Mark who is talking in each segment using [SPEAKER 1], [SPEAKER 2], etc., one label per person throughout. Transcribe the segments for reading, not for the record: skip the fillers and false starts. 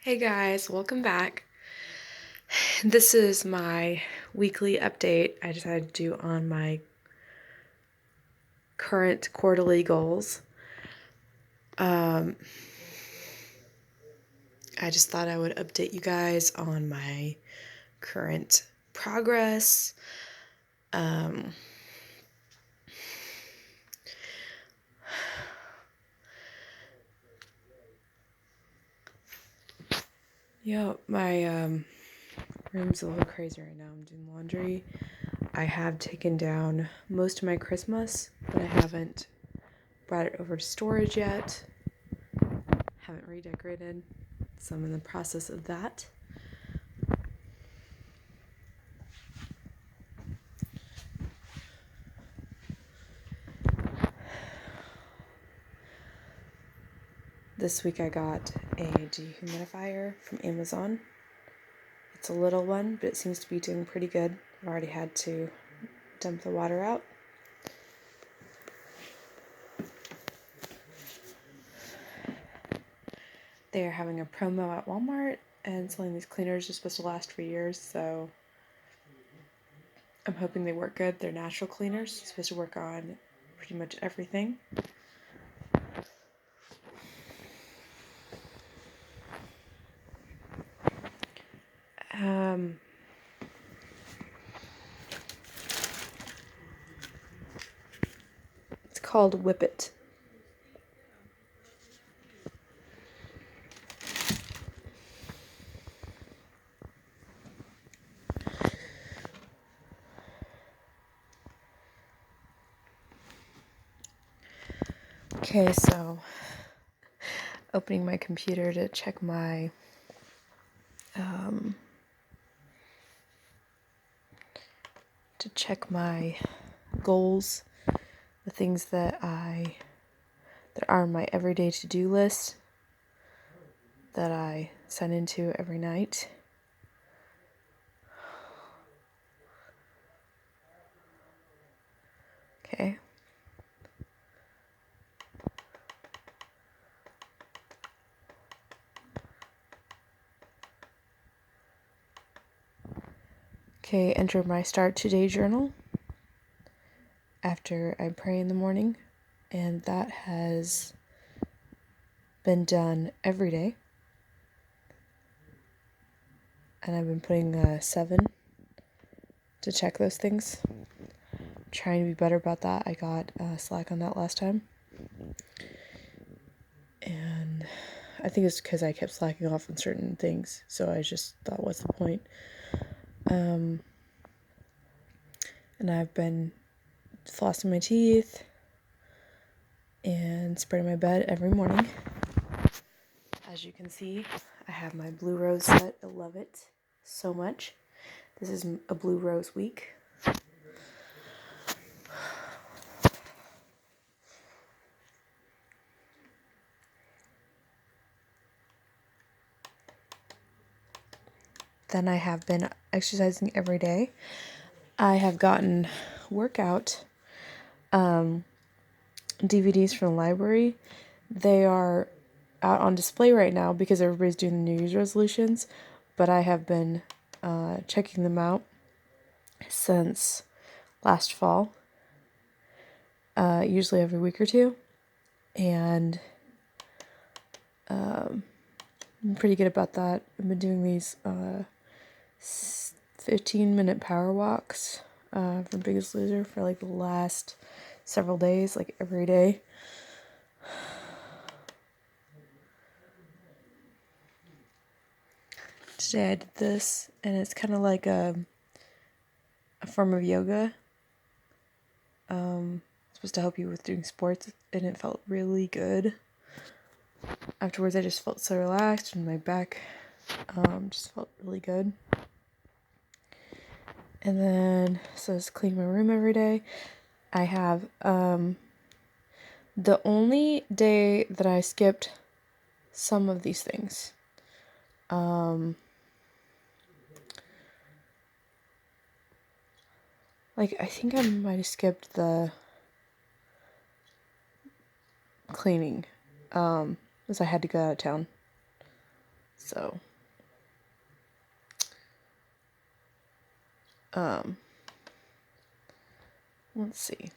[SPEAKER 1] Hey guys, welcome back. This is my weekly update I decided to do on my current quarterly goals. I just thought I would update you guys on my current progress. My room's a little crazy right now. I'm doing laundry. I have taken down most of my Christmas, but I haven't brought it over to storage yet. Haven't redecorated, so I'm in the process of that. This week I got a dehumidifier from Amazon. It's a little one, but it seems to be doing pretty good. I've already had to dump the water out. They are having a promo at Walmart, and selling these cleaners are supposed to last for years, so I'm hoping they work good. They're natural cleaners. It's supposed to work on pretty much everything. It's called Whip It. Okay, so opening my computer to check my goals, the things that are on my everyday to-do list that I sign into every night. Okay. Okay, enter my start today journal after I pray in the morning, and that has been done every day. And I've been putting 7 to check those things. Trying to be better about that. I got slack on that last time. And I think it's because I kept slacking off on certain things. So I just thought, what's the point? And I've been flossing my teeth and spreading my bed every morning. As you can see, I have my blue rose set. I love it so much. This is a blue rose week. Then I have been exercising every day. I have gotten workout DVDs from the library. They are out on display right now because everybody's doing the New Year's resolutions, but I have been checking them out since last fall, usually every week or two, and I'm pretty good about that. I've been doing these 15-minute power walks from Biggest Loser for like the last several days, like every day. Today I did this, and it's kind of like a form of yoga. It's supposed to help you with doing sports, and it felt really good. Afterwards, I just felt so relaxed, and my back just felt really good. And then, so it's clean my room every day. I have the only day that I skipped some of these things. I think I might have skipped the cleaning, because I had to go out of town. So, let's see.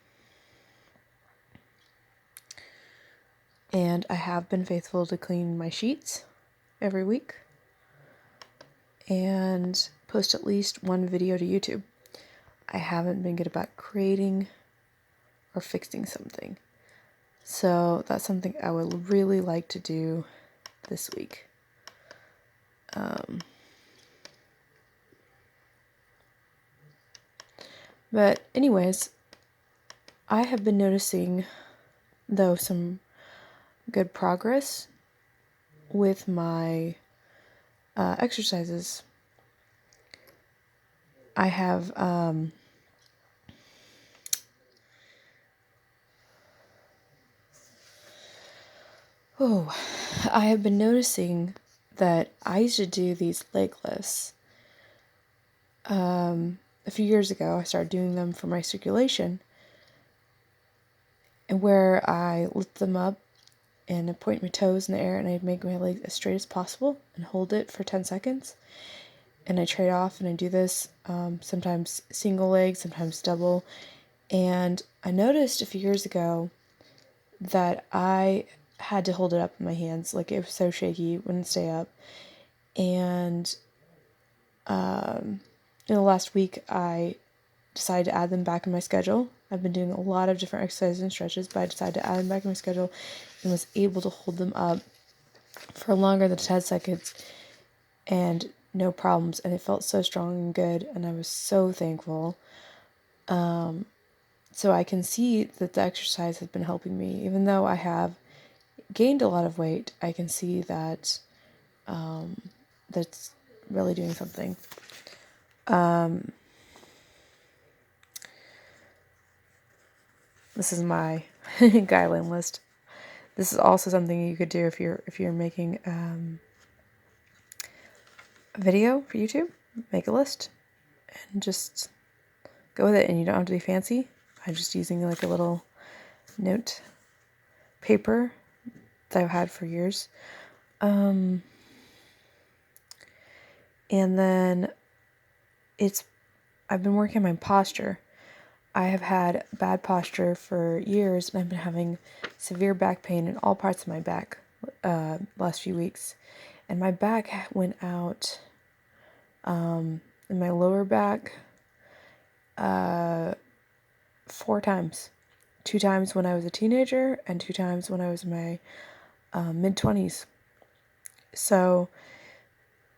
[SPEAKER 1] And I have been faithful to clean my sheets every week and post at least one video to YouTube. I haven't been good about creating or fixing something. So that's something I would really like to do this week. But anyways, I have been noticing, though, some good progress with my exercises. I have I have been noticing that I used to do these leg lifts. A few years ago, I started doing them for my circulation, and where I lift them up and I point my toes in the air and I make my legs as straight as possible and hold it for 10 seconds. And I trade off and I do this sometimes single leg, sometimes double. And I noticed a few years ago that I had to hold it up in my hands. Like, it was so shaky, it wouldn't stay up. And in the last week, I decided to add them back in my schedule. I've been doing a lot of different exercises and stretches, but I decided to add them back in my schedule and was able to hold them up for longer than 10 seconds and no problems. And it felt so strong and good, and I was so thankful. So I can see that the exercise has been helping me. Even though I have gained a lot of weight, I can see that that's really doing something. This is my guideline list. This is also something you could do if you're making a video for YouTube. Make a list and just go with it, and you don't have to be fancy. I'm just using like a little note paper that I've had for years. And then I've been working on my posture. I have had bad posture for years, and I've been having severe back pain in all parts of my back last few weeks. And my back went out in my lower back 4 times. 2 times when I was a teenager and 2 times when I was in my mid-20s. So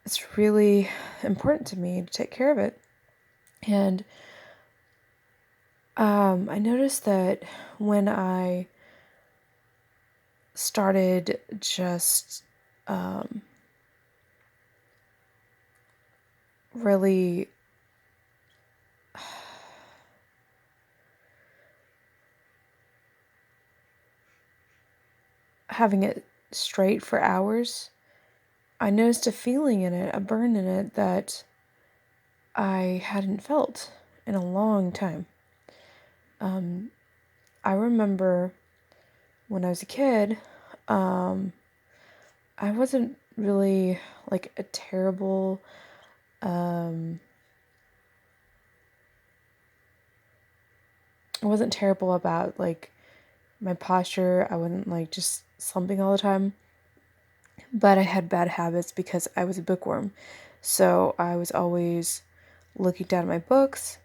[SPEAKER 1] it's really important to me to take care of it. And I noticed that when I started just really having it straight for hours, I noticed a feeling in it, a burn in it that I hadn't felt in a long time. I remember when I was a kid, I wasn't really like a terrible I wasn't terrible about like my posture. I wasn't like just slumping all the time. But I had bad habits because I was a bookworm. So I was always looking down at my books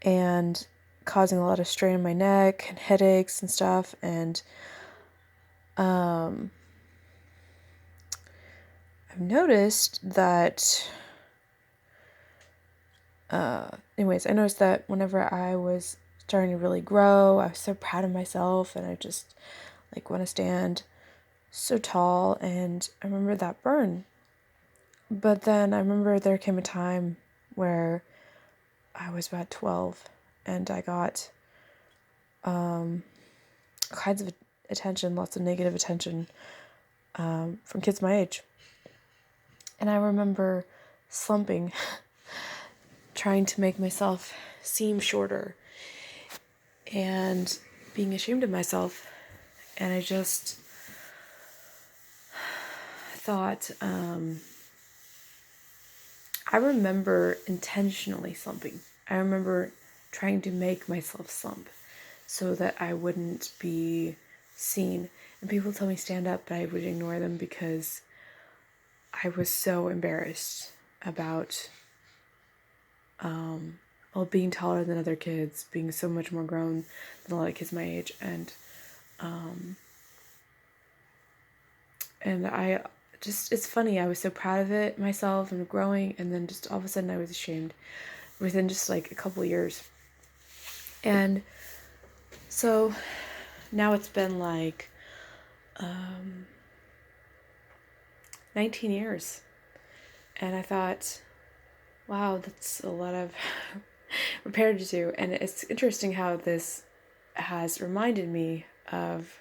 [SPEAKER 1] and causing a lot of strain in my neck and headaches and stuff. And I've noticed that I noticed that whenever I was starting to really grow, I was so proud of myself, and I just like want to stand so tall. And I remember that burn. But then I remember there came a time where I was about 12 and I got kinds of attention, lots of negative attention from kids my age. And I remember slumping, trying to make myself seem shorter and being ashamed of myself. And I just thought, I remember intentionally slumping. I remember trying to make myself slump so that I wouldn't be seen. And people tell me stand up, but I would ignore them because I was so embarrassed about being taller than other kids, being so much more grown than a lot of kids my age, and I just, it's funny, I was so proud of it myself and growing, and then just all of a sudden I was ashamed within just like a couple years. And so now it's been like 19 years, and I thought, wow, that's a lot of repair to do. And it's interesting how this has reminded me of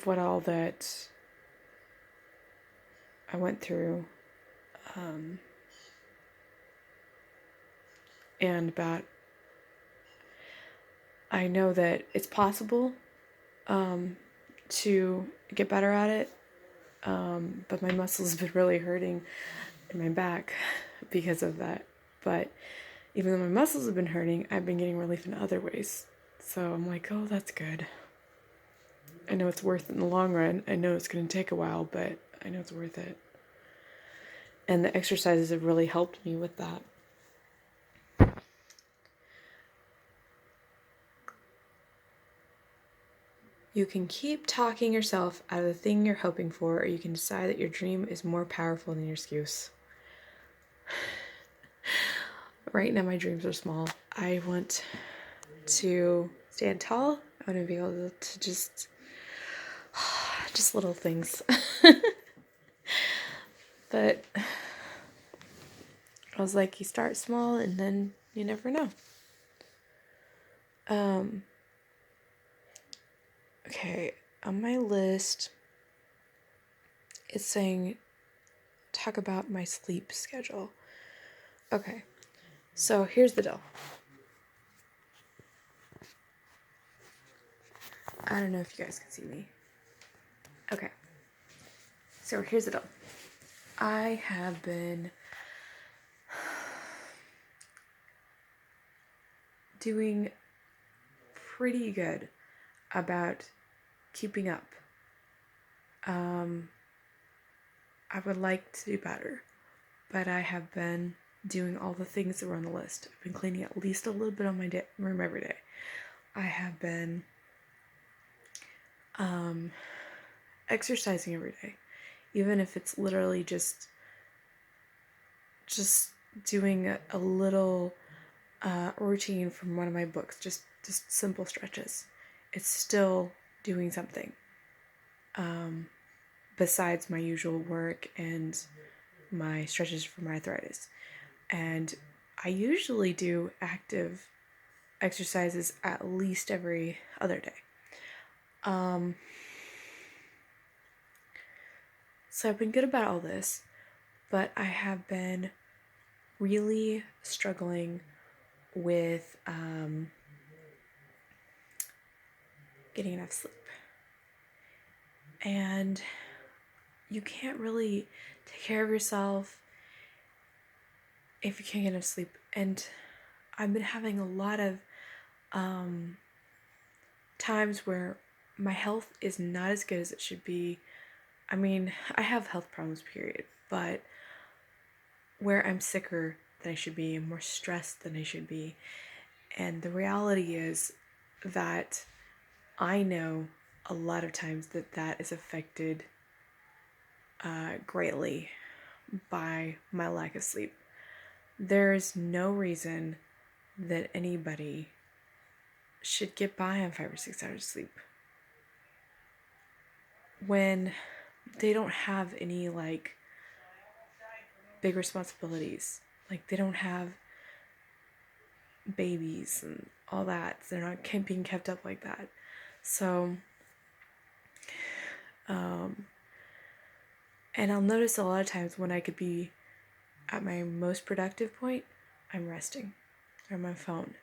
[SPEAKER 1] what all that I went through, and about, I know that it's possible to get better at it, but my muscles have been really hurting in my back because of that. But even though my muscles have been hurting, I've been getting relief in other ways. So I'm like, oh, that's good. I know it's worth it in the long run. I know it's going to take a while, but I know it's worth it. And the exercises have really helped me with that. You can keep talking yourself out of the thing you're hoping for, or you can decide that your dream is more powerful than your excuse. Right now, my dreams are small. I want to stand tall. I want to be able to just little things. But I was like, you start small and then you never know. Okay, on my list, it's saying talk about my sleep schedule. Okay, so here's the deal. I don't know if you guys can see me. Okay, so here's the deal. I have been doing pretty good about keeping up. I would like to do better, but I have been doing all the things that were on the list. I've been cleaning at least a little bit on my room every day. I have been exercising every day, even if it's literally just doing a little routine from one of my books, just simple stretches. It's still doing something besides my usual work and my stretches for my arthritis. And I usually do active exercises at least every other day. So I've been good about all this, but I have been really struggling with getting enough sleep. And you can't really take care of yourself if you can't get enough sleep. And I've been having a lot of times where my health is not as good as it should be. I mean, I have health problems, period, but where I'm sicker than I should be and more stressed than I should be. And the reality is that I know a lot of times that is affected greatly by my lack of sleep. There is no reason that anybody should get by on 5 or 6 hours of sleep when they don't have any like big responsibilities. Like they don't have babies and all that. They're not being kept up like that. So, and I'll notice a lot of times when I could be at my most productive point, I'm resting. I'm on my phone.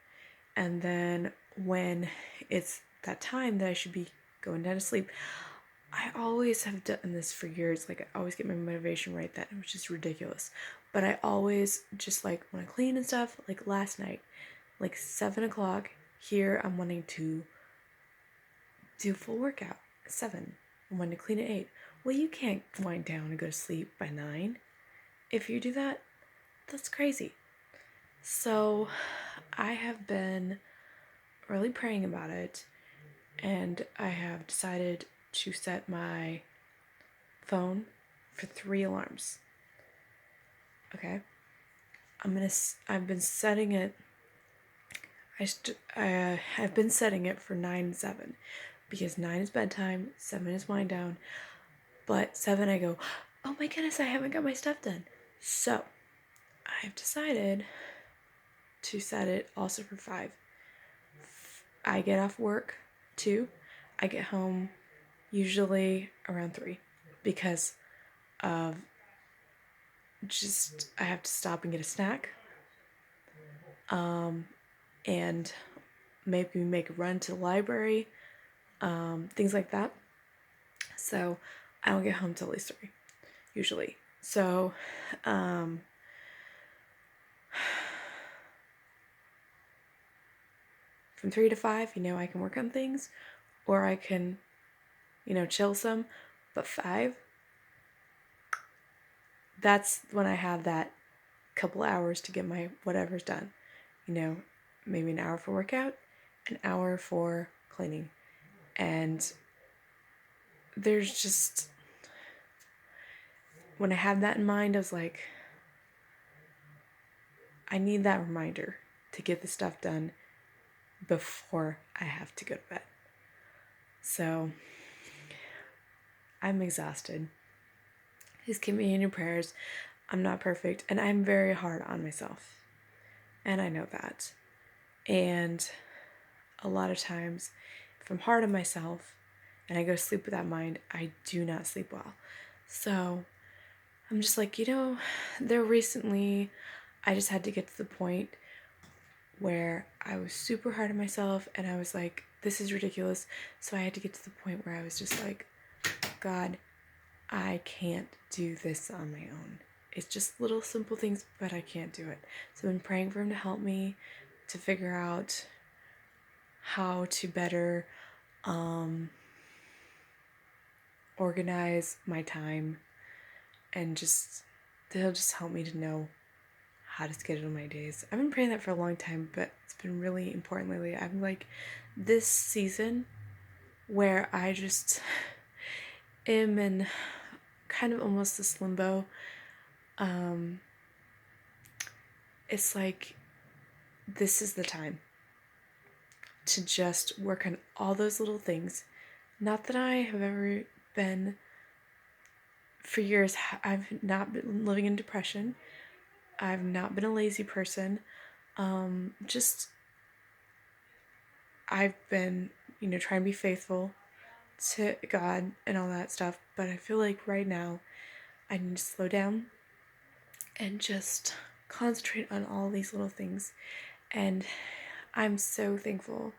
[SPEAKER 1] And then when it's that time that I should be going down to sleep, I always have done this for years. Like, I always get my motivation right then, which is ridiculous. But I always just, like, when I clean and stuff, like last night, like 7 o'clock, here I'm wanting to do a full workout at 7. I'm wanting to clean at 8. Well, you can't wind down and go to sleep by 9. If you do that, that's crazy. So I have been really praying about it, and I have decided to set my phone for 3 alarms. Okay? I've been setting it, I've been setting it for 9 and 7, because 9 is bedtime, 7 is wind down, but 7 I go, oh my goodness, I haven't got my stuff done. So I've decided to set it also for 5. I get off work 2. I get home usually around 3 because of just I have to stop and get a snack. And maybe make a run to the library, things like that. So I don't get home till at least 3, usually. So, from 3 to 5, I can work on things, or I can, chill some. But 5, that's when I have that couple hours to get my whatever's done. Maybe an hour for workout, an hour for cleaning. And there's just, when I have that in mind, I was like, I need that reminder to get the stuff done before I have to go to bed. So I'm exhausted. Please keep me in your prayers. I'm not perfect, and I'm very hard on myself. And I know that. And a lot of times, if I'm hard on myself and I go to sleep with that mind, I do not sleep well. So I'm just like, there recently, I just had to get to the point where I was super hard on myself, and I was like, this is ridiculous. So I had to get to the point where I was just like, God, I can't do this on my own. It's just little simple things, but I can't do it. So I've been praying for him to help me to figure out how to better organize my time, and he'll just help me to know how to schedule my days. I've been praying that for a long time, but it's been really important lately. I'm like, this season where I just am in kind of almost this limbo. It's like, this is the time to just work on all those little things. Not that I have ever been, for years, I've not been living in depression. I've not been a lazy person. I've been, trying to be faithful to God and all that stuff. But I feel like right now I need to slow down and just concentrate on all these little things. And I'm so thankful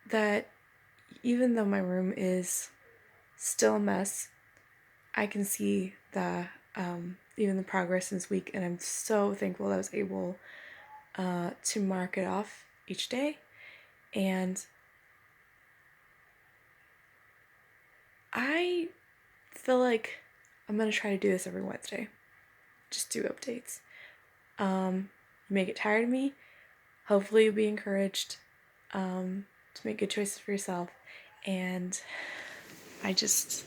[SPEAKER 1] that even though my room is still a mess, I can see even the progress in this week, and I'm so thankful that I was able to mark it off each day. And I feel like I'm gonna try to do this every Wednesday. Just do updates. You may get tired of me. Hopefully you'll be encouraged to make good choices for yourself. And I just,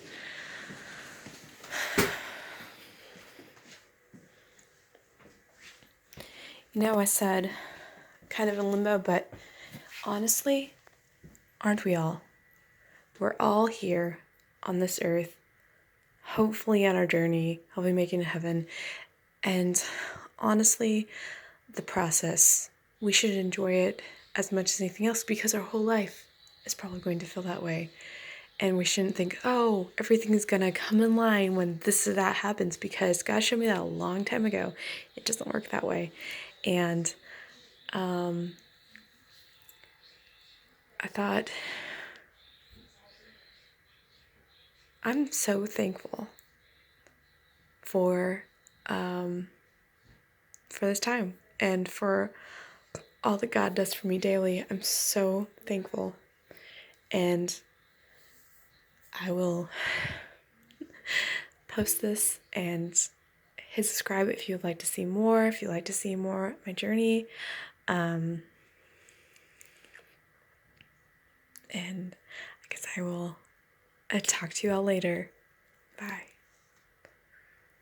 [SPEAKER 1] I said kind of in limbo, but honestly, aren't we all? We're all here on this earth, hopefully on our journey, hopefully making it to heaven. And honestly, the process, we should enjoy it as much as anything else, because our whole life is probably going to feel that way. And we shouldn't think, oh, everything is going to come in line when this or that happens, because God showed me that a long time ago. It doesn't work that way. And I thought I'm so thankful for this time and for all that God does for me daily. I'm so thankful, and I will post this and hit subscribe if you would like to see more, if you'd like to see more of my journey. And I guess I will talk to you all later. Bye.